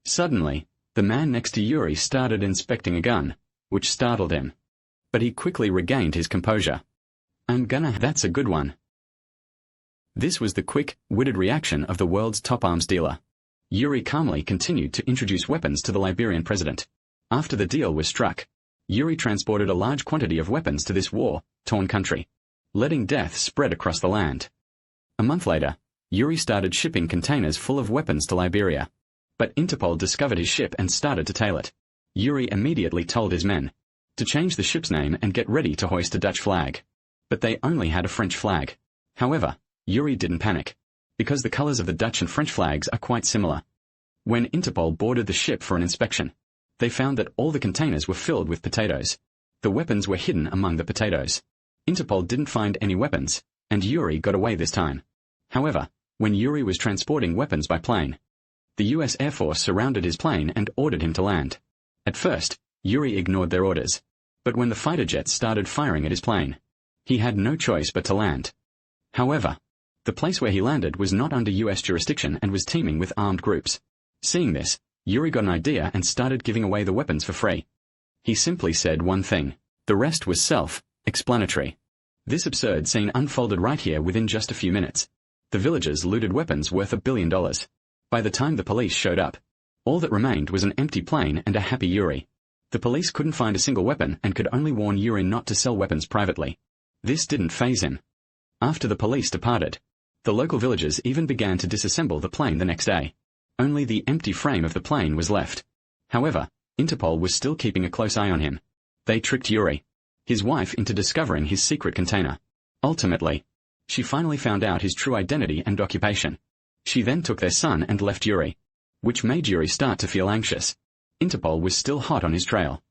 Suddenly, the man next to Yuri started inspecting a gun, which startled him. But he quickly regained his composure. That's a good one. This was the quick, witted reaction of the world's top arms dealer. Yuri calmly continued to introduce weapons to the Liberian president. After the deal was struck, Yuri transported a large quantity of weapons to this war-torn country, letting death spread across the land. A month later, Yuri started shipping containers full of weapons to Liberia. But Interpol discovered his ship and started to tail it. Yuri immediately told his men to change the ship's name and get ready to hoist a Dutch flag. But they only had a French flag. However, Yuri didn't panic, because the colors of the Dutch and French flags are quite similar. When Interpol boarded the ship for an inspection, they found that all the containers were filled with potatoes. The weapons were hidden among the potatoes. Interpol didn't find any weapons, and Yuri got away this time. However, when Yuri was transporting weapons by plane, the U.S. Air Force surrounded his plane and ordered him to land. At first, Yuri ignored their orders, but when the fighter jets started firing at his plane, he had no choice but to land. However, the place where he landed was not under U.S. jurisdiction and was teeming with armed groups. Seeing this, Yuri got an idea and started giving away the weapons for free. He simply said one thing. The rest was self-explanatory. This absurd scene unfolded right here within just a few minutes. The villagers looted weapons worth $1 billion. By the time the police showed up, all that remained was an empty plane and a happy Yuri. The police couldn't find a single weapon and could only warn Yuri not to sell weapons privately. This didn't faze him. After the police departed, the local villagers even began to disassemble the plane the next day. Only the empty frame of the plane was left. However, Interpol was still keeping a close eye on him. They tricked Yuri, his wife, into discovering his secret container. Ultimately, she finally found out his true identity and occupation. She then took their son and left Yuri, which made Yuri start to feel anxious. Interpol was still hot on his trail.